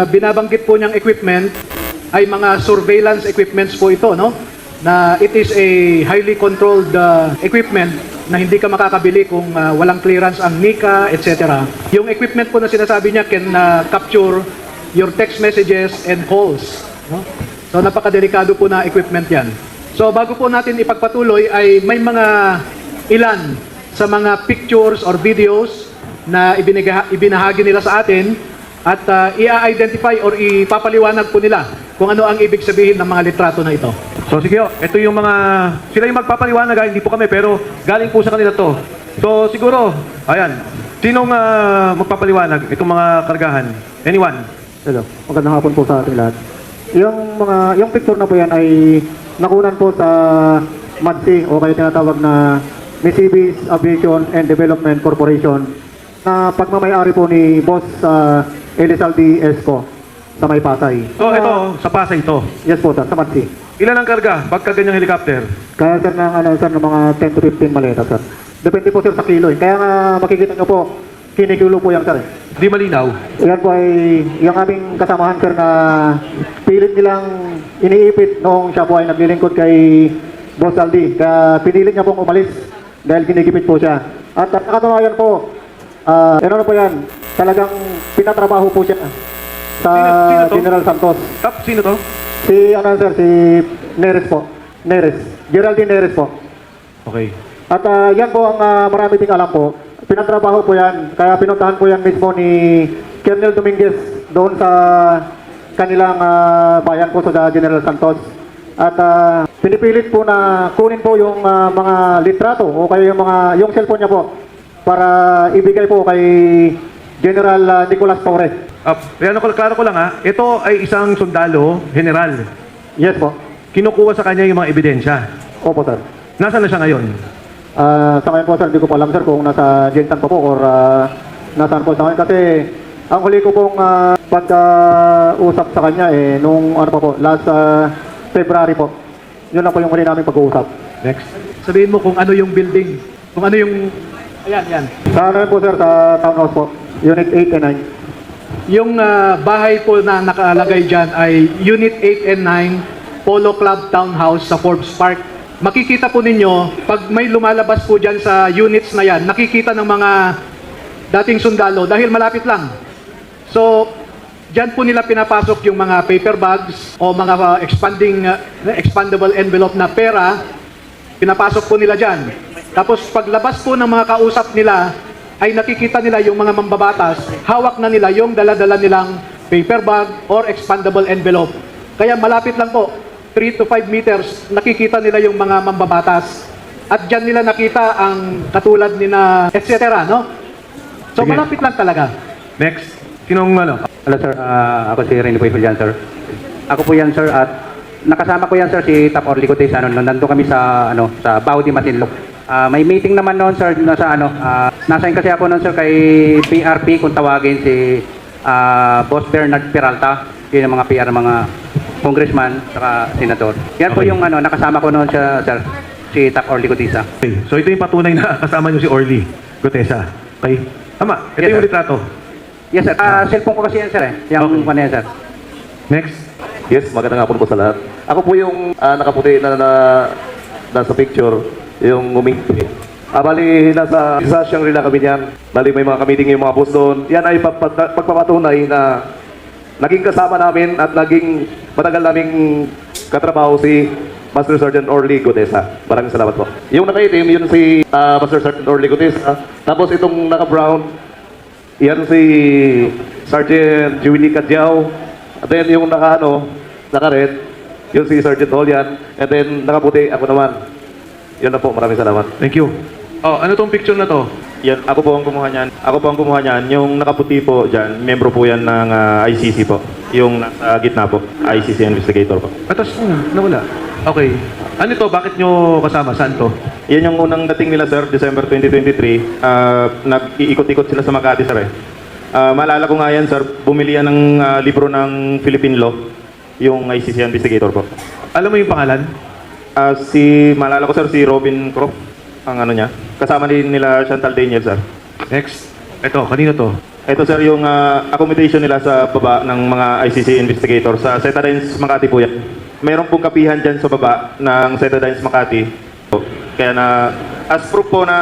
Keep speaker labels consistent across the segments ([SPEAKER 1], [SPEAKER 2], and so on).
[SPEAKER 1] Binabanggit po niyang equipment ay mga surveillance equipments po ito, no? Na it is a highly controlled equipment na hindi ka makakabili kung walang clearance ang NICA, etc. Yung equipment po na sinasabi niya can capture your text messages and calls, no? So napakadelikado po na equipment yan. So bago po natin ipagpatuloy ay may mga ilan sa mga pictures or videos na ibinahagi nila sa atin at i-identify or ipapaliwanag po nila kung ano ang ibig sabihin ng mga litrato na ito.
[SPEAKER 2] So sige, ito yung mga, sila yung magpapaliwanag, hindi po kami, pero galing po sa kanila to. So siguro, ayan, sinong magpapaliwanag itong mga kargahan? Anyone?
[SPEAKER 3] Hello, magandang hapon po sa ating lahat. Yung picture na po yan ay nakunan po sa MADC o kaya tinatawag na Mitsubishi Aviation and Development Corporation na pagmamayari po ni Boss Elizalde Esco sa may Pasay.
[SPEAKER 2] So ito, sa Pasay ito.
[SPEAKER 3] Yes po sir, sa MADC.
[SPEAKER 2] Ilan ang karga pagka ganyang helicopter?
[SPEAKER 3] Kaya sir ng mga 10 to 15 maleta sir. Depende po sir sa kilo. Kaya nga makikita nyo po, kinikilo po yan sir.
[SPEAKER 2] Di malinaw.
[SPEAKER 3] Yan po ay yung aming kasamahan sir na pilit nilang iniipit noong siya po ay naglilingkod kay Boss Aldi. Kaya pinilit niya pong umalis dahil ginigipit po siya. At nakatawayan po, ano po yan, talagang pinatrabaho po siya sa
[SPEAKER 2] Sino to?
[SPEAKER 3] General Santos.
[SPEAKER 2] Sino to?
[SPEAKER 3] Si Neres po. Neres. Geraldine Neres po.
[SPEAKER 2] Okay.
[SPEAKER 3] At yan po ang marami ding alam po. Pinatrabaho po yan. Kaya pinuntahan po yan mismo ni Colonel Dominguez doon sa kanilang bayan po sa General Santos. At pinipilit po na kunin po yung mga litrato o kaya yung cellphone niya po para ibigay po kay General Nicolas Torre.
[SPEAKER 2] Klaro ko lang ito ay isang sundalo, general.
[SPEAKER 3] Yes po.
[SPEAKER 2] Kinukuha sa kanya yung mga ebidensya.
[SPEAKER 3] Opo sir.
[SPEAKER 2] Nasaan na siya ngayon?
[SPEAKER 3] Sa ngayon po sir, hindi ko po alam sir kung nasa Jensan po or nasaan po sa ngayon. Kasi ang huli ko pong pagka-usap sa kanya nung ano po, last February po. Yun lang po yung huli namin pag-uusap.
[SPEAKER 2] Next.
[SPEAKER 1] Sabihin mo kung ano yung building, kung ano yung... Ayan, yan.
[SPEAKER 3] Sa ano po sir, sa townhouse po, Unit 8 and 9.
[SPEAKER 1] Yung bahay po na nakalagay dyan ay Unit 8 and 9, Polo Club Townhouse sa Forbes Park. Makikita po ninyo, pag may lumalabas po dyan sa units na yan, nakikita ng mga dating sundalo dahil malapit lang. So, dyan po nila pinapasok yung mga paper bags o mga expandable envelope na pera, pinapasok po nila dyan. Tapos paglabas po ng mga kausap nila, ay nakikita nila yung mga mambabatas, hawak na nila yung dala-dala nilang paper bag or expandable envelope. Kaya malapit lang po, 3 to 5 meters, nakikita nila yung mga mambabatas. At dyan nila nakita ang katulad ni na etc. No? So
[SPEAKER 2] Sige.
[SPEAKER 1] malapit lang talaga.
[SPEAKER 2] Next. Sinong ano?
[SPEAKER 4] Hello sir, ako si Rene Boy Julian sir. Ako po yan sir at nakasama ko yan sir si Tap Orly Cotes. Nandun kami sa sa Baudi Matinlok. May meeting naman noon sir nasa kasi ako noon sir kay PRP kung tawagin si Boss Bernard Peralta. Yun yung mga PR mga congressman saka senador. Yan po
[SPEAKER 2] Okay.
[SPEAKER 4] yung nakasama ko noon siya sir si Tap Orly Cotes.
[SPEAKER 2] Okay. So ito yung patunay na kasama nyo si Orly Gutesa. Okay? Tama. Ito
[SPEAKER 4] Yes,
[SPEAKER 2] yung
[SPEAKER 4] sir.
[SPEAKER 2] litrato.
[SPEAKER 4] Yes sir, cellphone ko kasi yan sir Yung
[SPEAKER 2] Okay.
[SPEAKER 4] yan sir.
[SPEAKER 2] Next.
[SPEAKER 5] Yes, magandang hapon po sa lahat. Ako po yung nakaputi na nasa picture, yung umingi. Bali, nasa Shangri-La kami niyan. Bali, may mga kamiting yung mga boss doon. Yan ay pagpapatunay na naging kasama namin at naging matagal naming katrabaho si Master Sergeant Orly Gutesa. Maraming salamat po. Yung nakaitim, yun si Master Sergeant Orly Gutesa. Tapos itong naka-brown, yan si Sergeant Julie Cadjao. At then yung naka-red, yun si Sergeant Holian. And then nakaputi, ako naman. Yun na po, maraming salamat.
[SPEAKER 2] Thank you. Oh, ano tong picture na to?
[SPEAKER 6] Yan, ako po ang kumuha niyan. Ako po ang kumuha niyan. Yung nakaputi po dyan, membro po yan ng ICC po. Yung nasa gitna po, ICC investigator po.
[SPEAKER 2] Atas nawala. Okay. Ano to? Bakit nyo kasama? Saan to?
[SPEAKER 6] Yan yung unang dating nila sir, December 2023. Nag-iikot-ikot sila sa Makati sir maalala ko nga yan sir, bumili yan ng libro ng Philippine Law, yung ICC investigator po.
[SPEAKER 2] Alam mo yung pangalan?
[SPEAKER 6] Maalala ko sir, si Robin Croft, ang ano niya. Kasama din nila Chantal Daniel sir.
[SPEAKER 2] Next. Ito, kanino to?
[SPEAKER 6] Ito sir yung accommodation nila sa baba ng mga ICC investigator sa Setadines Makati po yan. Mayroon pong kapihan dyan sa baba ng Setadines Makati. Kaya na as proof po na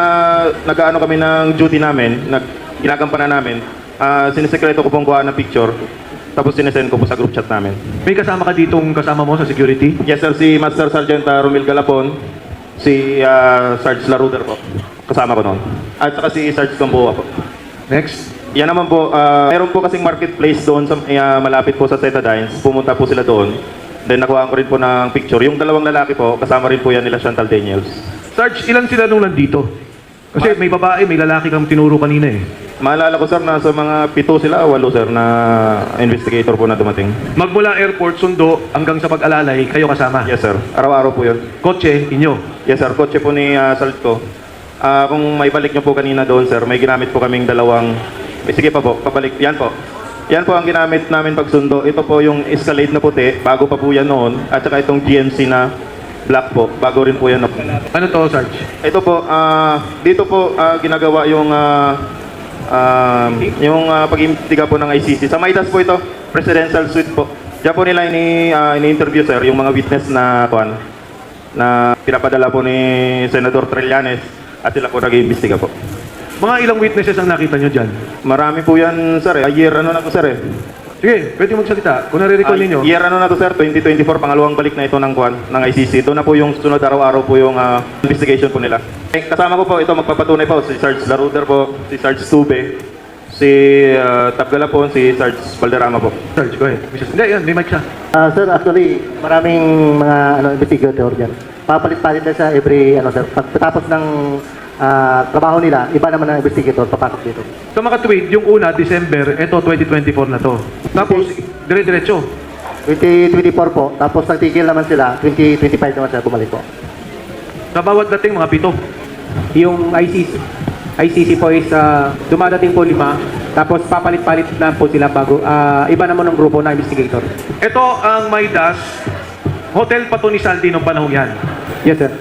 [SPEAKER 6] nag-aano kami ng duty namin, ginagampanan namin, sinisekreto ko pong kuha ng picture, tapos sinesend ko po sa group chat namin.
[SPEAKER 2] May kasama ka ditong kasama mo sa security?
[SPEAKER 6] Yes sir, si Master Sergeant Romil Galapon, si Sarge Laruder po, kasama ko noon. At saka si Sarge Gamboa po.
[SPEAKER 2] Next.
[SPEAKER 6] Yan naman po, meron po kasing marketplace doon sa malapit po sa Setadines. Pumunta po sila doon. Then nakuha ko rin po ng picture. Yung dalawang lalaki po, kasama rin po yan nila Chantal Daniels.
[SPEAKER 2] Sarge, ilan sila nung nandito? Kasi may babae, may lalaki kang tinuro kanina eh.
[SPEAKER 6] Maalala ko sir, nasa mga 7 sila, 8 sir, na investigator po na dumating.
[SPEAKER 2] Magmula airport, sundo, hanggang sa pag-alalay, kayo kasama.
[SPEAKER 6] Yes sir, araw-araw po yun.
[SPEAKER 2] Kotse, inyo.
[SPEAKER 6] Yes sir, kotse po ni Salto. Kung may balik nyo po kanina doon sir, may ginamit po kaming dalawang... Sige pa po, pabalik. Yan po. Yan po ang ginamit namin pagsundo. Ito po yung Escalade na puti, bago pa po yan noon. At saka itong GMC na black po, bago rin po yan.
[SPEAKER 2] Ano to, Sarge?
[SPEAKER 6] Ito po, dito po ginagawa yung pag-imbestiga po ng ICC. Sa Maidas po ito, presidential suite po. Diyan po nila ini-interview sir, yung mga witness na pinapadala po ni Senador Trillanes at sila po nag-iimbestiga po.
[SPEAKER 2] Mga ilang witnesses ang nakita nyo dyan?
[SPEAKER 6] Marami po yan sir eh. Year ano na to sir eh.
[SPEAKER 2] Sige, pwede magsalita. Kung nare-recall ninyo.
[SPEAKER 6] Year ano na to sir, 2024, pangalawang balik na ito ng ICC. Doon na po yung sunod araw-araw po yung investigation po nila. Kasama ko po, ito magpapatunay po, si Sarge Laruder po, si Sarge Stube, si Tabgala po, si Sarge Valderrama po.
[SPEAKER 2] Sarge, go ahead. Hindi, yan, may mic siya.
[SPEAKER 3] Sir, actually, maraming mga investigator dyan. Papalit-palit na sa every, sir, pagkatapos ng trabaho nila, iba naman ang investigator papasok dito.
[SPEAKER 2] Sa mga tweet, yung una, December, ito 2024 na to. Tapos, dire-diretso.
[SPEAKER 3] 2024 po, tapos nagtigil naman sila, 2025 naman sila bumalik po.
[SPEAKER 2] Sa bawat dating, mga 7.
[SPEAKER 4] Yung ICC po is dumadating po 5, tapos papalit-palit na po sila bago iba naman ng grupo na investigator.
[SPEAKER 2] Ito ang Maidas, hotel pa to ni Saldi nung panahon yan.
[SPEAKER 4] Yes sir.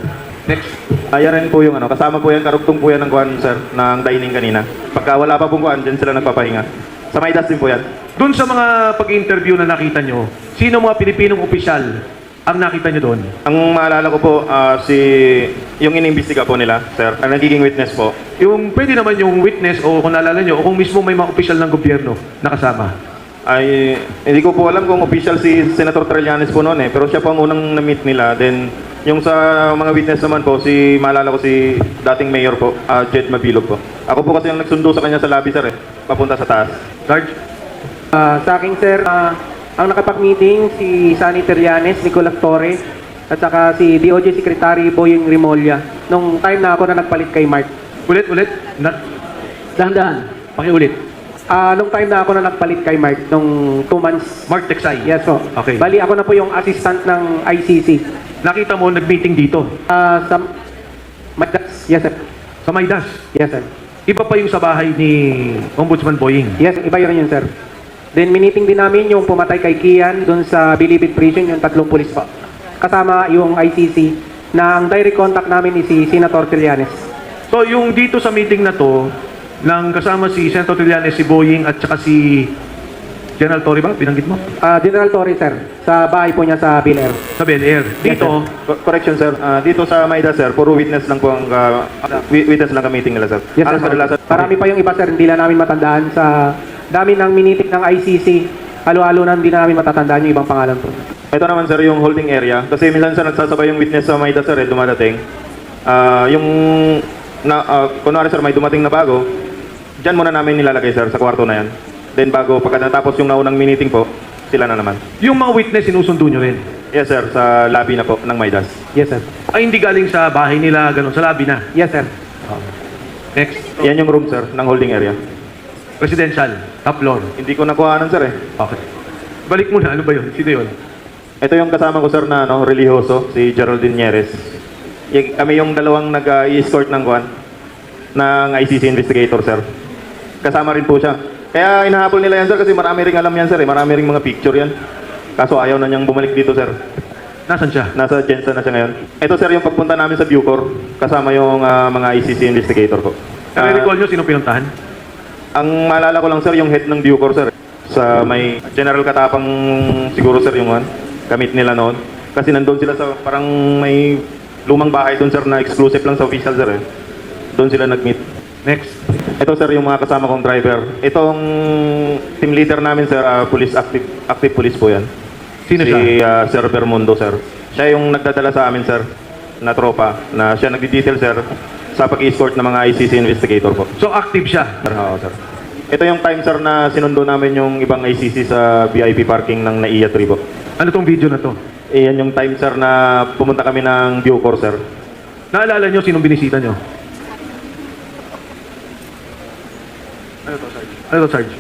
[SPEAKER 2] Next.
[SPEAKER 6] Yan rin po yung kasama po yan, karugtong po yan ng sir, ng dining kanina. Pagka wala pa pong dyan sila nagpapahinga. Sa Maidas din po yan.
[SPEAKER 2] Doon sa mga pag-interview na nakita nyo, sino mga Pilipinong opisyal ang nakita nyo doon?
[SPEAKER 6] Ang maalala ko po, yung inimbestiga po nila, sir, ang nagiging witness po.
[SPEAKER 2] Yung pwede naman yung witness o kung naalala nyo, o kung mismo may mga opisyal ng gobyerno nakasama.
[SPEAKER 6] Ay, hindi ko po alam kung official si Senator Trillanes po noon eh, pero siya po ang unang na-meet nila. Then, yung sa mga witness naman po, maalala ko si dating mayor po, Jed Mabilog po. Ako po kasi ang nagsundo sa kanya sa lobby, sir eh, papunta sa taas.
[SPEAKER 2] Sarge?
[SPEAKER 4] Sa akin sir, ang nakapag-meeting si Sunny Trillanes, Nicolas Torre, at saka si DOJ Secretary Boying Rimolya nung time na ako na nagpalit kay Mark.
[SPEAKER 2] Ulit.
[SPEAKER 4] Dahan-dahan, pakiulit. Nung time na ako na nagpalit kay Mark, nung 2 months.
[SPEAKER 2] Mark Texay.
[SPEAKER 4] Yes po.
[SPEAKER 2] Okay.
[SPEAKER 4] Bali, ako na po yung assistant ng ICC.
[SPEAKER 2] Nakita mo, nag-meeting dito.
[SPEAKER 4] Sa Maidas. Yes sir.
[SPEAKER 2] Sa Maidas.
[SPEAKER 4] Yes sir.
[SPEAKER 2] Iba pa yung sa bahay ni Ombudsman Boying.
[SPEAKER 4] Yes, iba yun sir. Then, miniting din namin yung pumatay kay Kian dun sa Bilibid Prison, yung 3 pulis pa. Kasama yung ICC na ang direct contact namin is si Senator Trillanes.
[SPEAKER 2] So, yung dito sa meeting na to, nang kasama si Senator Trillanes, si Boying, at saka si General Torre ba? Binanggit mo?
[SPEAKER 4] General Torre sir, sa bahay po niya sa Bel Air.
[SPEAKER 2] Sa Bel Air. Dito,
[SPEAKER 6] Correction sir, dito sa Maidas sir, puro witness lang po ang witness lang ang meeting nila sir.
[SPEAKER 4] Yes sir. Marami pa yung iba sir, hindi lang namin matandaan sa dami ng miniting ng ICC. Halo-halo na hindi na namin matatandaan yung ibang pangalan po.
[SPEAKER 6] Ito naman sir yung holding area. Kasi minsan sir nagsasabay yung witness sa Maidas sir dumadating. Kunwari sir may dumating na bago, dyan muna namin nilalagay sir sa kwarto na yan. Then bago pagkatapos yung naunang meeting po, sila na naman.
[SPEAKER 2] yung mga witness sinusundo nyo rin.
[SPEAKER 6] Yes sir, sa lobby na po ng Maidas.
[SPEAKER 4] Yes sir.
[SPEAKER 2] Ay, hindi galing sa bahay nila, ganun, sa lobby na.
[SPEAKER 4] Yes sir.
[SPEAKER 2] Next.
[SPEAKER 6] Yan yung room sir ng holding area.
[SPEAKER 2] Residential. Top floor.
[SPEAKER 6] Hindi ko nakuhanan sir eh.
[SPEAKER 2] Okay. Balik muna, ano ba yun? Sino yun?
[SPEAKER 6] Ito yung kasama ko sir na religyoso, si Geraldine Ñeres. Kami yung dalawang nag-escort ng ICC investigator sir. Kasama rin po siya. Kaya inahabol nila yan sir kasi marami ring alam yan sir eh. Marami ring mga picture yan. Kaso ayaw na niyang bumalik dito sir.
[SPEAKER 2] Nasaan siya?
[SPEAKER 6] Nasa Jensen na siya ngayon. Ito sir yung pagpunta namin sa Bucor. Kasama yung mga ICC investigator ko.
[SPEAKER 2] Nare-recall nyo sino pinuntahan?
[SPEAKER 6] Ang maalala ko lang sir, yung head ng Bucor sir. Sa may General Katapang siguro sir yung kamit nila noon. Kasi nandun sila sa parang may lumang bahay doon sir na exclusive lang sa official sir eh. Doon sila nag-meet.
[SPEAKER 2] Next.
[SPEAKER 6] Ito sir yung mga kasama kong driver. Itong team leader namin sir, police active police po yan.
[SPEAKER 2] Sino
[SPEAKER 6] si
[SPEAKER 2] siya?
[SPEAKER 6] Sir Bermundo sir. Siya yung nagdadala sa amin sir na tropa na siya nagdi-detail sir sa pag-escort ng mga ICC investigator po.
[SPEAKER 2] So active siya.
[SPEAKER 6] Oo, sir. Ito yung time sir na sinundo namin yung ibang ICC sa VIP parking ng NAIA 3 po.
[SPEAKER 2] Ano tong video na to?
[SPEAKER 6] Iyan yung time sir na pumunta kami ng Bucor sir.
[SPEAKER 2] Naalala nyo sinong binisita nyo? Ano to, Sarge? Ano to, Sarge?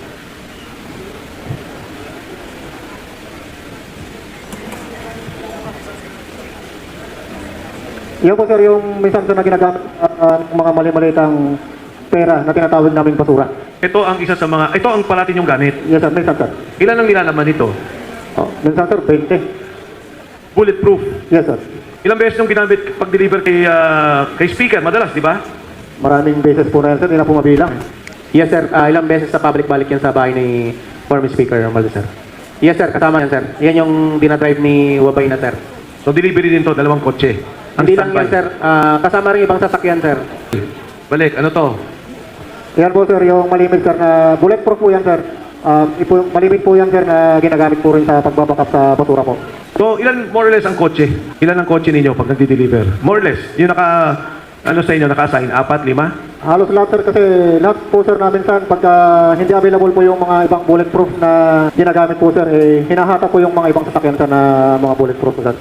[SPEAKER 3] Yan po sir yung minsan sir na ginagamit ng mga mali-malitang pera na tinatawag namin basura.
[SPEAKER 2] Ito ang isa sa mga, ito ang palatin yung gamit.
[SPEAKER 3] Yes sir, minsan sir.
[SPEAKER 2] Ilan ang nilalaman nito?
[SPEAKER 3] Oh, minsan sir, 20.
[SPEAKER 2] Bulletproof.
[SPEAKER 3] Yes sir.
[SPEAKER 2] Ilang beses yung ginamit pag-deliver kay speaker? Madalas, di ba?
[SPEAKER 3] Maraming beses po na yan sir, hindi na po mabilang.
[SPEAKER 4] Yes, sir. Ilang beses sa public balik yan sa bahay ni former Speaker Romualdez, sir. Yes, sir. Kasama yan, sir. Yan yung dinadrive ni Wabay na, sir.
[SPEAKER 2] So delivery din to, dalawang kotse. Ang
[SPEAKER 4] Hindi lang
[SPEAKER 2] standby.
[SPEAKER 4] yan, sir. Kasama rin ibang sasakyan, sir.
[SPEAKER 2] Balik, ano to?
[SPEAKER 3] Yan po sir, yung malimit sir na bulletproof po yan sir. Malimit po yan sir na ginagamit po rin sa pagbabakap sa basura po.
[SPEAKER 2] So, ilan more or less ang kotse? Ilan ang kotse ninyo pag nagdi-deliver? More or less. Yung ano sa inyo, naka-assign? 4, 5?
[SPEAKER 3] Halos lahat sir kasi lahat po sir namin sir pagka hindi available po yung mga ibang bulletproof na ginagamit po sir, hinahata po yung mga ibang sasakyan sir na mga bulletproof sir.